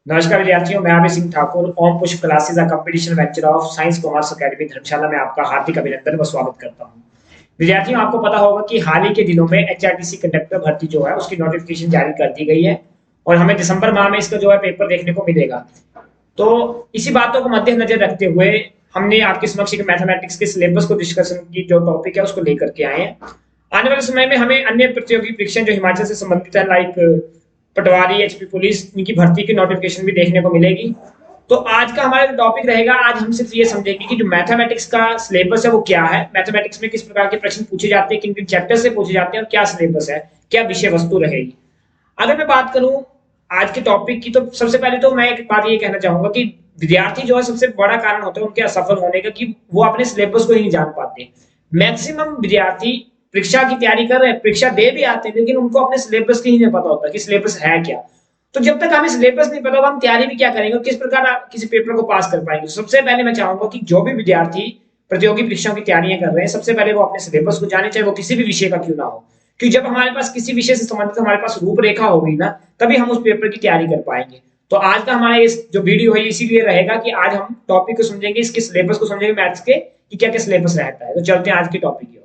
नमस्कार विद्यार्थियों, मैं Abid Singh Thakur Om Pushp classes competition venture of science commerce academy Dharamshala में आपका हार्दिक अभिनंदन व स्वागत करता हूं। विद्यार्थियों, आपको पता होगा कि हाल ही के दिनों में एचआरटीसी कंडक्टर भर्ती जो है उसकी नोटिफिकेशन जारी कर दी गई है और हमें दिसंबर माह में इसका जो है पेपर देखने को मिलेगा। तो इसी बातों को मद्देनजर रखते हुए हमने आपके समक्ष एक मैथमेटिक्स के सिलेबस को डिस्कशन की जो टॉपिक है उसको लेकर के आए हैं। आने वाले समय में हमें अन्य प्रतियोगी परीक्षाएं जो हिमाचल से संबंधित है, लाइक पटवारी, एचपी पुलिस, इनकी भर्ती की नोटिफिकेशन भी देखने को मिलेगी। तो आज का हमारा जो टॉपिक रहेगा, आज हम सिर्फ ये समझेंगे कि जो मैथमेटिक्स का सिलेबस है वो क्या है, मैथमेटिक्स में किस प्रकार के प्रश्न पूछे जाते हैं, किन किन चैप्टर से पूछे जाते हैं और क्या सिलेबस है, क्या विषय वस्तु रहेगी। अगर मैं बात करूं आज के टॉपिक की, तो सबसे पहले तो मैं एक बात ये कहना चाहूंगा कि विद्यार्थी जो है सबसे बड़ा कारण होता है उनके असफल होने का कि वो अपने सिलेबस को ही नहीं जान पाते। मैक्सिमम विद्यार्थी परीक्षा की तैयारी कर रहे हैं, परीक्षा दे भी आते हैं, लेकिन उनको अपने सिलेबस की ही नहीं पता होता कि सिलेबस है क्या। तो जब तक हमें सिलेबस नहीं पता होगा, हम तैयारी भी क्या करेंगे, किस प्रकार आप किसी पेपर को पास कर पाएंगे। सबसे पहले मैं चाहूंगा कि जो भी विद्यार्थी प्रतियोगी परीक्षाओं की तैयारियां कर रहे हैं, सबसे पहले वो अपने सिलेबस को जाने, चाहे वो किसी भी विषय का क्यों ना हो। क्योंकि जब हमारे पास किसी विषय से संबंधित हमारे पास रूपरेखा होगी ना, तभी हम उस पेपर की तैयारी कर पाएंगे। तो आज का हमारा इस जो वीडियो है इसीलिए रहेगा कि आज हम टॉपिक को समझेंगे, इसके सिलेबस को समझेंगे मैथ्स के कि क्या क्या सिलेबस रहता है। तो चलते हैं आज के टॉपिक की ओर।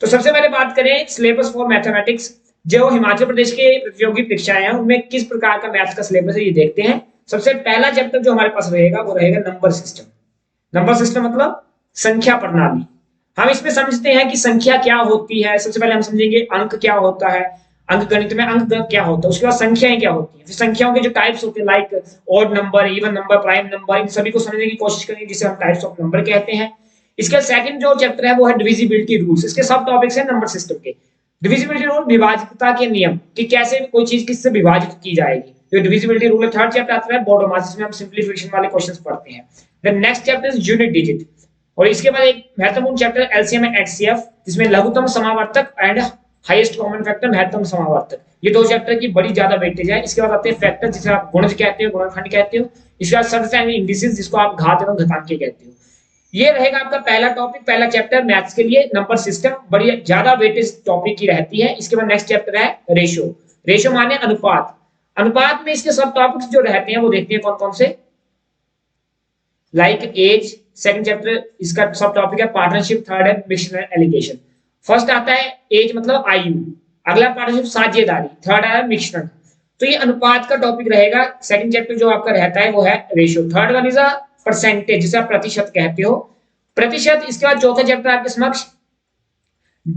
तो सबसे पहले बात करें सिलेबस फॉर मैथमेटिक्स। जो हिमाचल प्रदेश के प्रतियोगी परीक्षाएं हैं उनमें किस प्रकार का मैथ्स का सिलेबस है ये देखते हैं। सबसे पहला चैप्टर जो हमारे पास रहेगा वो रहेगा नंबर सिस्टम। नंबर सिस्टम मतलब संख्या प्रणाली। हम इसमें समझते हैं कि संख्या क्या होती है। सबसे पहले हम समझेंगे अंक क्या होता है, अंक गणित में अंक क्या होता है, उसके बाद संख्याएं क्या होती हैं, फिर संख्याओं के जो टाइप्स होते हैं like odd number, even number, prime number, इन सभी को समझने की कोशिश करेंगे जिसे हम टाइप्स ऑफ नंबर कहते हैं। इसका सेकंड जो चैप्टर है वो है डिविजिबिलिटी रूल्स। इसके सब टॉपिक्स हैं नंबर सिस्टम के। डिविजिबिलिटी रूल, विभाज्यता के नियम कि कैसे कोई चीज किससे विभाजित की जाएगी, तो डिविजिबिलिटी रूल है। थर्ड चैप्टर आता है बोर्ड मास, जिसमें हम सिंपलीफिकेशन वाले क्वेश्चंस पढ़ते हैं। Then next chapter is unit digit, और इसके बाद एक महत्वपूर्ण चैप्टर एलसीएम एंड एचसीएफ, जिसमें लघुत्तम समावर्तक एंड हाईएस्ट कॉमन फैक्टर, महत्तम समावर्तक। ये दो चैप्टर की बड़ी ज्यादा वेटेज है। इसके बाद आते हैं फैक्टर, जिसे आप गुणज कहते हो, गुणनखंड कहते हो। इसके बाद सब्स एंड इंडिसेस, जिसको आप घात एवं घातांक कहते हो। ये रहेगा आपका पहला टॉपिक, पहला चैप्टर मैथ्स के लिए। नंबर सिस्टम बड़ी ज्यादा वेटेज टॉपिक की रहती है। इसके बाद नेक्स्ट चैप्टर है रेशो। रेशो माने अनुपात। अनुपात में इसके सब टॉपिक्स जो रहते हैं वो देखते हैं कौन कौन से, लाइक एज। सेकंड चैप्टर इसका सब टॉपिक है पार्टनरशिप। थर्ड है मिक्सचर एंड एलिगेशन। फर्स्ट आता है एज मतलब आयु, अगला पार्टनरशिप साझेदारी, थर्ड है मिश्रण। तो ये अनुपात का टॉपिक रहेगा। सेकंड चैप्टर जो आपका रहता है वो है ratio. Third one is a percentage, जिसे आप प्रतिशत कहते हो, प्रतिशत। इसके बाद चौथा चैप्टर आपके समक्ष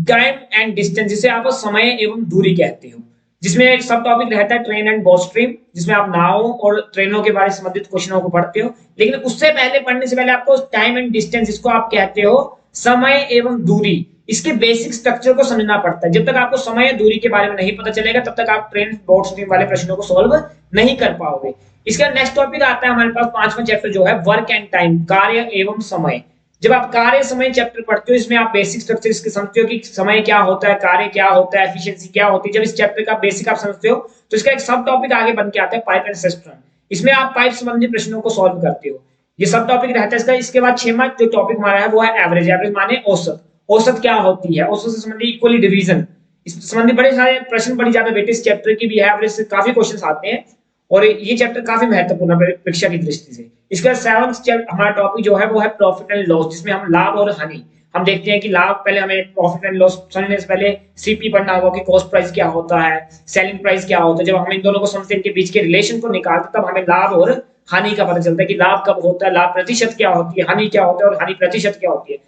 टाइम एंड डिस्टेंस, जिसे आप समय एवं दूरी कहते हो, जिसमें एक सब टॉपिक रहता है ट्रेन एंड बोट स्ट्रीम, जिसमें आप नावों और ट्रेनों के बारे में संबंधित क्वेश्चनों को पढ़ते हो। लेकिन उससे पहले, पढ़ने से पहले आपको टाइम एंड डिस्टेंस, जिसको आप कहते हो समय एवं दूरी, इसके बेसिक स्ट्रक्चर को समझना पड़ता है। जब तक आपको समय दूरी के बारे में नहीं पता चलेगा, तब तक आप ट्रेन बोट स्ट्रीम वाले प्रश्नों को सॉल्व नहीं कर पाओगे। इसका नेक्स्ट टॉपिक आता है हमारे पास पांचवा चैप्टर जो है वर्क एंड टाइम, कार्य एवं समय। जब आप कार्य समय चैप्टर पढ़ते हो, इसमें आप बेसिक स्ट्रक्चर इसके समझते हो कि समय क्या होता है, कार्य क्या होता है, एफिशिएंसी क्या होती है। जब इस चैप्टर का बेसिक आप समझते हो, तो इसका एक सब टॉपिक आगे बन के आता है पाइप एंड सिस्टम। इसमें आप पाइप संबंधी प्रश्नों को सॉल्व करते हो। ये सब टॉपिक रहता है इसका। इसके बाद छठवां जो टॉपिक हमारा है वो है एवरेज। एवरेज माने औसत। औसत क्या होती है, औसत से संबंधित इक्वली डिवीजन, इस संबंधी बड़े सारे प्रश्न, बड़ी ज्यादा वेटेज चैप्टर की भी है। एवरेज से काफी क्वेश्चंस आते हैं और ये चैप्टर काफी महत्वपूर्ण है परीक्षा की दृष्टि से। इसका सेवंथ हमारा टॉपिक जो है वो है प्रॉफिट एंड लॉस, जिसमें हम लाभ और हानि हम देखते हैं कि लाभ, पहले हमें प्रॉफिट एंड लॉस समझने से पहले सीपी पढ़ना होगा कि कॉस्ट प्राइस क्या होता है, सेलिंग प्राइस क्या होता है। जब हम इन दोनों को समझते हैं, इनके बीच के रिलेशन को निकालते, तब हमें लाभ और हानि का पता चलता है कि लाभ कब होता है, लाभ प्रतिशत क्या होती है, हानि क्या होता है और हानि प्रतिशत क्या होती है।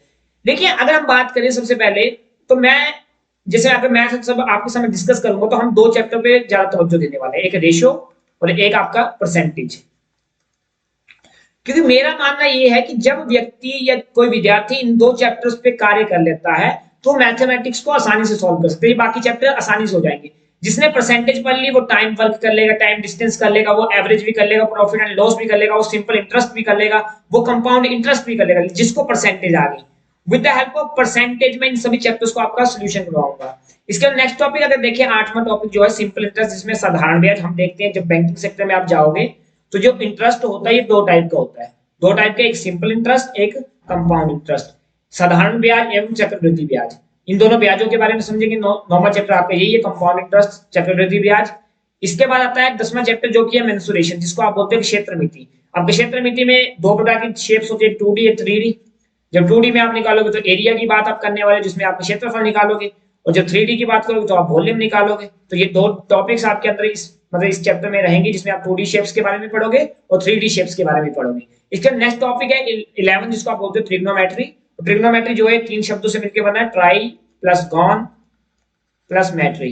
देखिए, अगर हम बात करें सबसे पहले, तो मैं जैसे अगर मैं सब आपके सामने डिस्कस करूंगा, तो हम दो चैप्टर पे ज्यादा तवज्जो देने वाले हैं, एक रेशियो और एक आपका परसेंटेज। क्योंकि मेरा मानना यह है कि जब व्यक्ति या कोई विद्यार्थी इन दो चैप्टर्स पे कार्य कर लेता है, तो मैथमेटिक्स को आसानी से सॉल्व कर सकते हैं। बाकी चैप्टर आसानी से हो जाएंगे। जिसने परसेंटेज पढ़ ली वो टाइम वर्क कर लेगा, टाइम डिस्टेंस कर लेगा, वो एवरेज भी कर लेगा, प्रॉफिट एंड लॉस भी कर लेगा, वो सिंपल इंटरेस्ट भी कर लेगा, वो कंपाउंड इंटरेस्ट भी कर लेगा, जिसको परसेंटेज आ गई। With the help of percentage में इन सभी चैप्टर्स को आपका सोल्यूशन करवाऊंगा। इसके नेक्स्ट टॉपिक अगर देखें, आठवां टॉपिक जो है सिंपल इंटरेस्ट, जिसमें साधारण ब्याज। हम देखते हैं जब बैंकिंग सेक्टर में आप जाओगे, तो जो इंटरेस्ट होता है ये दो टाइप का होता है। दो टाइप का, एक सिंपल इंटरेस्ट, एक कंपाउंड इंटरेस्ट। साधारण ब्याज एवं चक्रवृद्धि ब्याज, इन दोनों ब्याजों के बारे में समझेंगे। नौवां चैप्टर आपका यही है, कंपाउंड इंटरेस्ट, चक्रवृद्धि ब्याज। इसके बाद आता है 10वां चैप्टर जो कि है मेंसुरेशन, जिसको आप बोलते हैं क्षेत्र मिति। अब क्षेत्र मिति में दो प्रकार की शेप्स होती है, 2D और 3D। जब 2D में आप निकालोगे तो एरिया की बात आप करने वाले, जिसमें आप क्षेत्रफल निकालोगे, और जब 3D की बात करोगे तो आप वॉल्यूम निकालोगे। तो ये दो टॉपिक्स आपके अंदर इस मतलब इस चैप्टर में रहेंगे, जिसमें आप 2D शेप्स के बारे में पढ़ोगे और 3D शेप्स के बारे में पढ़ोगे। इसका नेक्स्ट टॉपिक है 11, जिसको आप बोलते हो ट्रिग्नोमेट्री। ट्रिग्नोमेट्री जो है 3 शब्दों से मिलकर बना है, ट्राई प्लस गॉन प्लस मेट्री।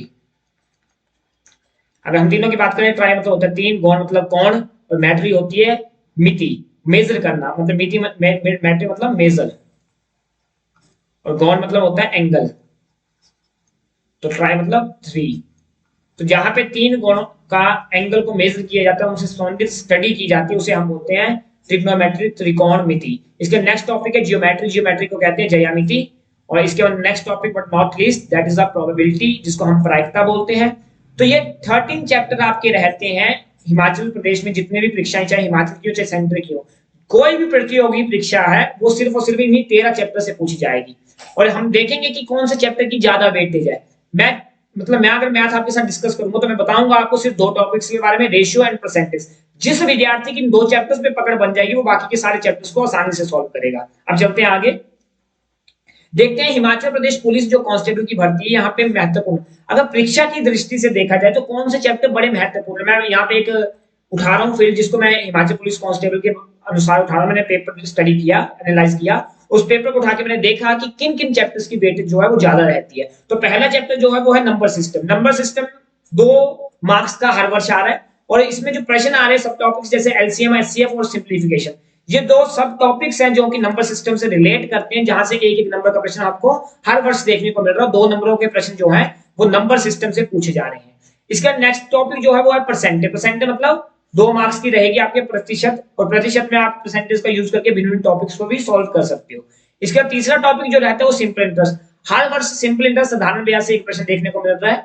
अगर हम तीनों की बात करें, ट्राई मतलब होता है 3, गॉन मतलब कोण, और मेट्री होती है मिति, मेजर करना, मतलब मिति मेट्री मतलब मेजर, और गॉन मतलब होता है एंगल। तो ट्राई मतलब 3। तो जहां पे 3 कोणों का एंगल को मेजर किया जाता है, उनसे संबंधित स्टडी की जाती है, उसे हम बोलते हैं ट्रिग्नोमेट्री, त्रिकोणमिति। इसके नेक्स्ट टॉपिक है जियोमेट्री। जियोमेट्री को कहते हैं ज्यामिति। और इसके बाद next topic but not least, that is the probability, जिसको हम प्रायिकता बोलते हैं। तो ये 13 चैप्टर आपके रहते हैं हिमाचल प्रदेश में। जितने भी परीक्षाएं, चाहे हिमाचल की हो चाहे सेंटर की हो, कोई भी प्रतियोगी परीक्षा है वो सिर्फ और सिर्फ इन्हीं 13 चैप्टर से पूछी जाएगी। और हम देखेंगे कि कौन से चैप्टर की ज्यादा वेटेज है। मैं अगर मैथ आपके साथ डिस्कस करूंगा तो मैं बताऊंगा आपको सिर्फ 2 टॉपिक्स के बारे में, रेशियो एंड परसेंटेज। जिस विद्यार्थी की इन 2 चैप्टर्स पे पकड़ बन जाएगी, वो बाकी के सारे चैप्टर्स को आसानी से सॉल्व करेगा। अब चलते हैं आगे, देखते हैं हिमाचल प्रदेश पुलिस जो कांस्टेबल की भर्ती है, यहाँ पे महत्वपूर्ण, अगर परीक्षा की दृष्टि से देखा जाए तो कौन से चैप्टर बड़े महत्वपूर्ण है। मैं यहाँ पे एक उठा रहा हूँ फील्ड, जिसको मैं हिमाचल पुलिस कांस्टेबल के अनुसार उठा रहा हूँ। मैंने पेपर स्टडी किया, एनालाइज किया, उस पेपर को उठा के मैंने देखा कि किन किन चैप्टर्स की वेटेज जो है वो ज्यादा रहती है। तो पहला चैप्टर जो है वो है number system. Number system 2 marks का हर वर्ष आ रहा है, और इसमें जो प्रश्न आ रहे हैं सब टॉपिक्स जैसे एलसीएम, एचसीएफ और सिंप्लीफिकेशन, ये 2 सब टॉपिक्स हैं जो कि नंबर सिस्टम से रिलेट करते हैं, जहां से एक एक नंबर का प्रश्न आपको हर वर्ष देखने को मिल रहा है। 2 नंबरों के प्रश्न जो है वो नंबर सिस्टम से पूछे जा रहे हैं। इसका नेक्स्ट टॉपिक जो है वो है परसेंटेज। परसेंटेज मतलब 2 मार्क्स की रहेगी आपके प्रतिशत, और प्रतिशत में आप परसेंटेज का यूज करके भिन्न टॉपिक्स को भी सॉल्व कर सकते हो। इसका तीसरा टॉपिक जो रहता है वो सिंपल इंटरेस्ट। हर वर्ष सिंपल इंटरेस्ट साधारण ब्याज से एक प्रश्न देखने को मिलता है,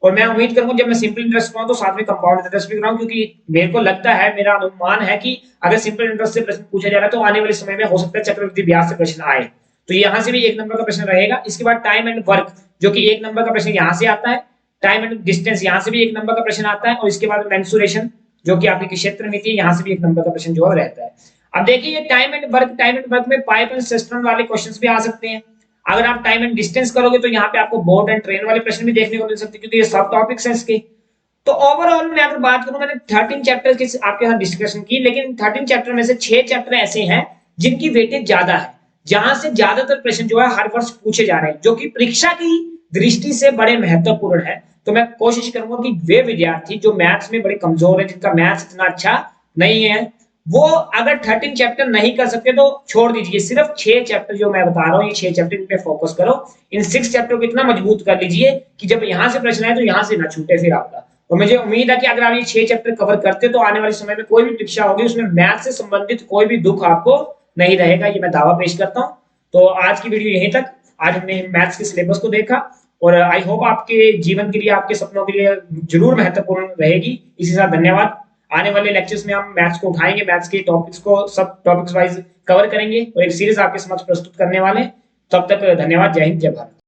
और मैं उम्मीद करूंगा जब मैं सिंपल इंटरेस्ट पाऊं तो साथ में कंपाउंड इंटरेस्ट भी कराऊं, क्योंकि मेरे को लगता है, मेरा अनुमान है कि अगर सिंपल इंटरेस्ट से प्रश्न पूछा जा रहा है तो आने वाले समय में हो सकता है चक्रवृद्धि ब्याज से प्रश्न आए। तो यहाँ से भी 1 नंबर का प्रश्न रहेगा। इसके बाद टाइम एंड वर्क, जो कि 1 नंबर का प्रश्न यहाँ से आता है। टाइम एंड डिस्टेंस, यहाँ से भी 1 नंबर का प्रश्न आता है। और इसके बाद मेंसुरेशन, जो कि आपकी क्षेत्र मिति, यहाँ से भी 1 नंबर का प्रश्न जो है रहता है। अब देखिए ये टाइम एंड वर्क में पाइप एंड सिस्टम वाले क्वेश्चंस भी आ सकते हैं। अगर आप टाइम एंड डिस्टेंस करोगे तो यहाँ पे आपको बोट एंड ट्रेन वाले प्रश्न भी देखने को मिल सकते हैं, क्योंकि ये सब टॉपिक्स हैं इसके। तो ओवरऑल मैं अगर बात करूं, मैंने 13 चैप्टर की आपके साथ डिस्कशन की, लेकिन 13 चैप्टर में से 6 चैप्टर ऐसे हैं जिनकी वेटेज ज्यादा है, जहां से ज्यादातर प्रश्न जो है हर वर्ष पूछे जा रहे हैं, जो कि परीक्षा की दृष्टि से बड़े महत्वपूर्ण है। तो मैं कोशिश करूंगा कि वे विद्यार्थी जो मैथ्स में बड़े कमजोर है, जिनका मैथ्स इतना अच्छा नहीं है, वो अगर 13 चैप्टर नहीं कर सकते तो छोड़ दीजिए। सिर्फ 6 चैप्टर जो मैं बता रहा हूँ, ये 6 चैप्टर इन पे फोकस करो। इन 6 चैप्टर को इतना मजबूत कर लीजिए कि जब यहां से प्रश्न आए तो यहां से ना छूटे फिर आपका। और मुझे उम्मीद है कि अगर आप ये 6 चैप्टर कवर करते तो आने वाले समय में कोई भी परीक्षा होगी उसमें मैथ से संबंधित कोई भी दुख आपको नहीं रहेगा, ये मैं दावा पेश करता हूँ। तो आज की वीडियो यहीं तक। आज हमने मैथ्स के सिलेबस को देखा, और आई होप आपके जीवन के लिए, आपके सपनों के लिए जरूर महत्वपूर्ण रहेगी। इसी के साथ धन्यवाद। आने वाले लेक्चर्स में हम मैथ्स को उठाएंगे, मैथ्स के टॉपिक्स को सब टॉपिक्स वाइज कवर करेंगे और एक सीरीज आपके समक्ष प्रस्तुत करने वाले। तब तक धन्यवाद। जय हिंद, जय भारत।